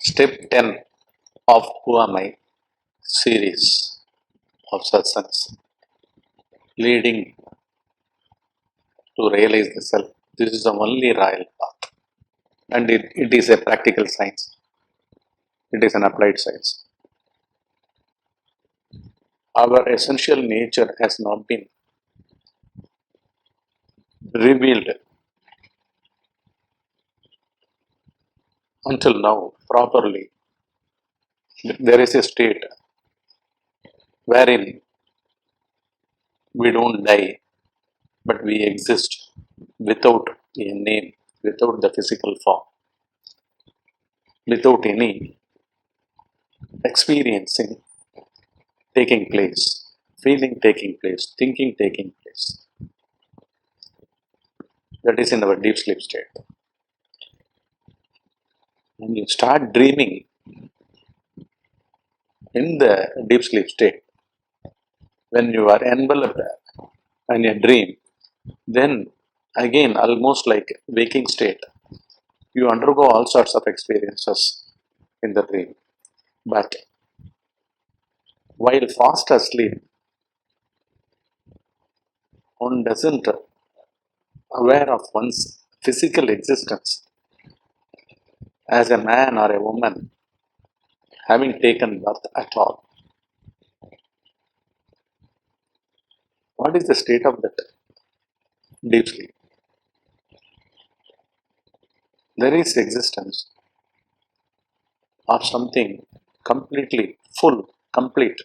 Step 10 of Who Am I series of satsangs leading to realize the self. This is the only royal path, and it is a practical science, it is an applied science. Our essential nature has not been revealed until now properly. There is a state wherein we don't die, but we exist without a name, without the physical form, without any experiencing taking place, feeling taking place, thinking taking place. That is in our deep sleep state. When you start dreaming in the deep sleep state, when you are enveloped in a dream, then again, almost like waking state, you undergo all sorts of experiences in the dream. But while fast asleep, one doesn't aware of one's physical existence as a man or a woman having taken birth at all. What is the state of that deep sleep? There is existence of something completely full, complete,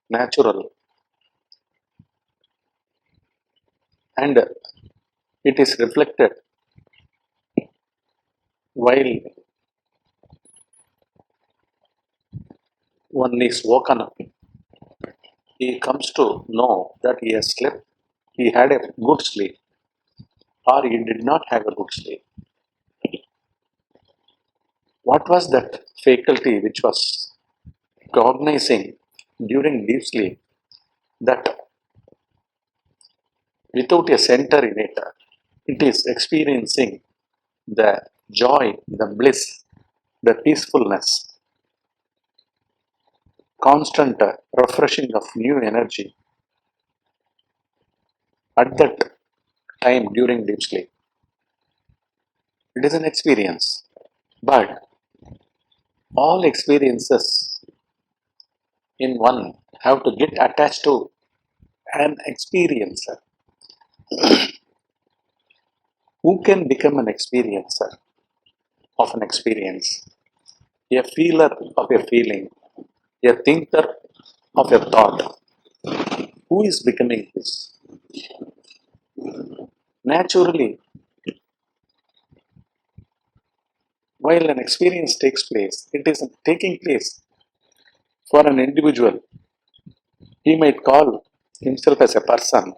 natural, and it is reflected while one is woken up. He comes to know that he has slept, he had a good sleep, or he did not have a good sleep. What was that faculty which was cognizing during deep sleep that without a center in it, it is experiencing the joy, the bliss, the peacefulness, constant refreshing of new energy at that time during deep sleep. It is an experience, but all experiences in one have to get attached to an experiencer. Who can become an experiencer of an experience? A feeler of a feeling, a thinker of a thought. Who is becoming this? Naturally, while an experience takes place, it is taking place for an individual. He might call himself as a person,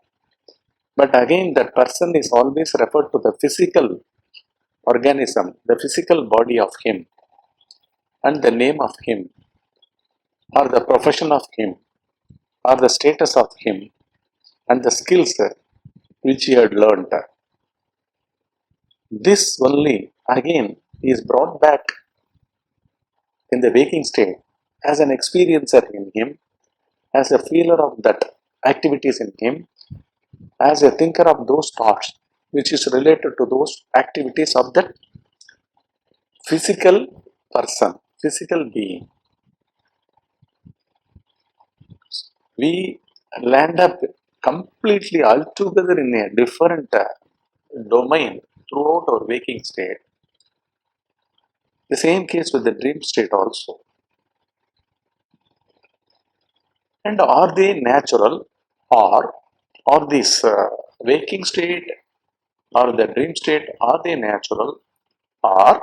but again, that person is always referred to the physical organism, the physical body of him, and the name of him, or the profession of him, or the status of him, and the skills which he had learned. This only again is brought back in the waking state as an experiencer in him, as a feeler of that activities in him, as a thinker of those thoughts which is related to those activities of that physical person, physical being. We land up completely altogether in a different domain throughout our waking state. The same case with the dream state also. And are they natural, or this waking state or the dream state, are they natural, or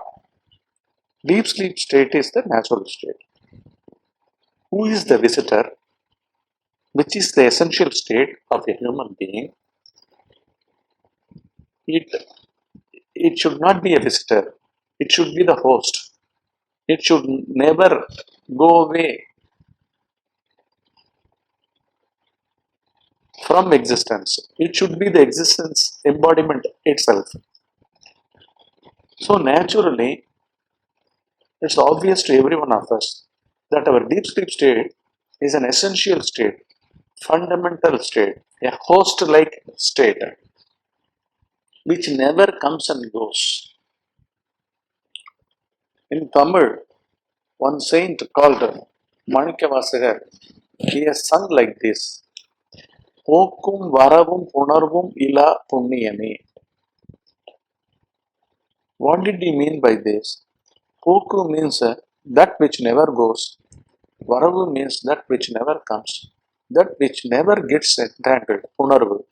deep sleep state is the natural state? Who is the visitor? Which is the essential state of a human being? It, it should not be a visitor. It should be the host. It should never go away from existence. It should be the existence embodiment itself. So naturally, It's obvious to every one of us that our deep sleep state is an essential state, fundamental state, a host like state, which never comes and goes. In Tamil, one saint called Manikavasagar, he has sung like this: Pokum varavum punarvum ila punniyame. What did he mean by this? Poku means that which never goes. Varavu means that which never comes. That which never gets entangled. Punarvu.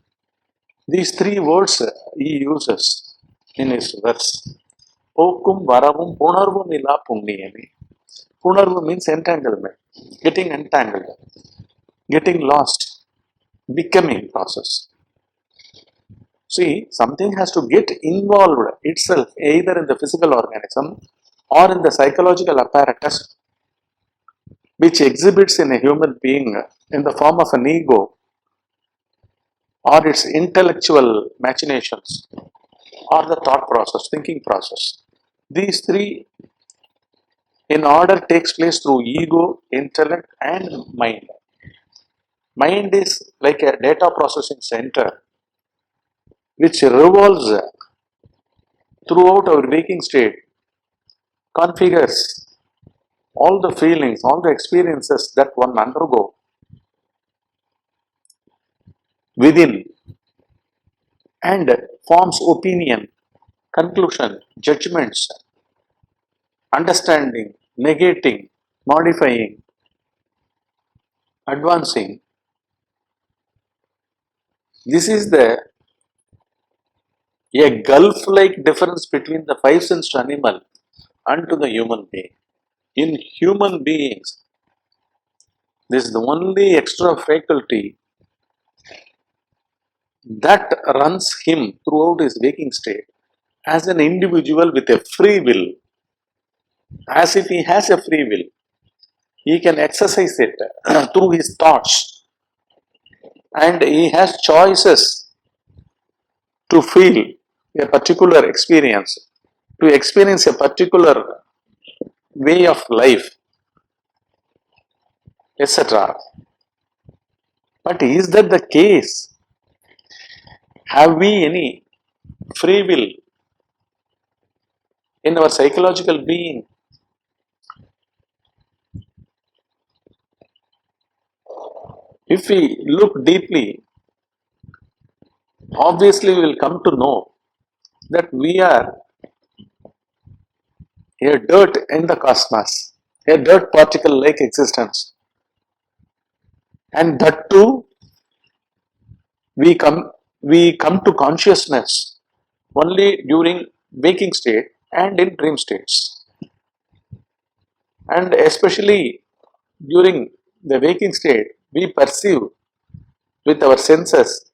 These three words he uses in his verse. Pokum varavum punarvum ila punniyame. Punarvu means entanglement, getting entangled, getting lost, becoming process. See, something has to get involved itself either in the physical organism or in the psychological apparatus which exhibits in a human being in the form of an ego or its intellectual machinations or the thought process, thinking process. These three in order takes place through ego, intellect and mind. Mind is like a data processing center which revolves throughout our waking state, configures all the feelings, all the experiences that one undergo within and forms opinion, conclusion, judgments, understanding, negating, modifying, advancing. This is a gulf-like difference between the five-sensed animal and to the human being. In human beings, this is the only extra faculty that runs him throughout his waking state as an individual with a free will, as if he has a free will. He can exercise it through his thoughts and he has choices to feel a particular experience, to experience a particular way of life, etc. But is that the case? Have we any free will in our psychological being? If we look deeply, obviously we will come to know that we are a dirt in the cosmos, a dirt particle like existence. And that too, we come to consciousness only during waking state and in dream states. And especially during the waking state, we perceive with our senses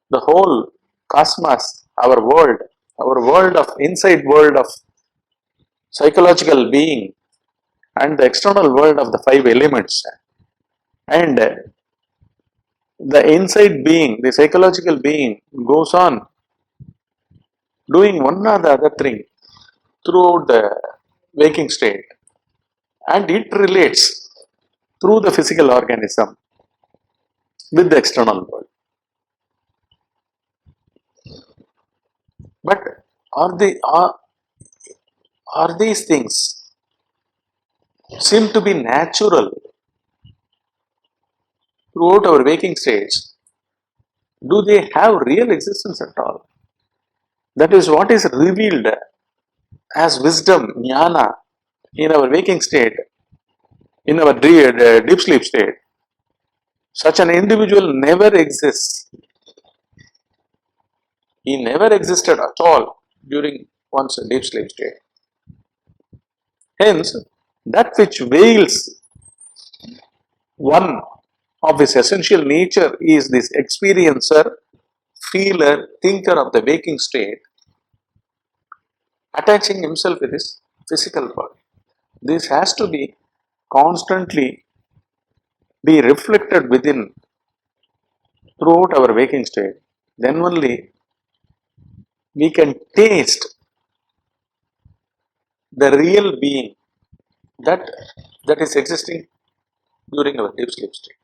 the whole cosmos, our world of inside world of psychological being and the external world of the five elements. And the inside being, the psychological being goes on doing one or the other thing throughout the waking state and it relates through the physical organism with the external world. But are these things seem to be natural throughout our waking states? Do they have real existence at all? That is what is revealed as wisdom, jnana, in our waking state, in our deep sleep state. Such an individual never exists. He never existed at all during one's deep sleep state. Hence, that which veils one of his essential nature is this experiencer, feeler, thinker of the waking state, attaching himself with his physical body. This has to be constantly be reflected within throughout our waking state. Then only we can taste the real being that is existing during our deep sleep state.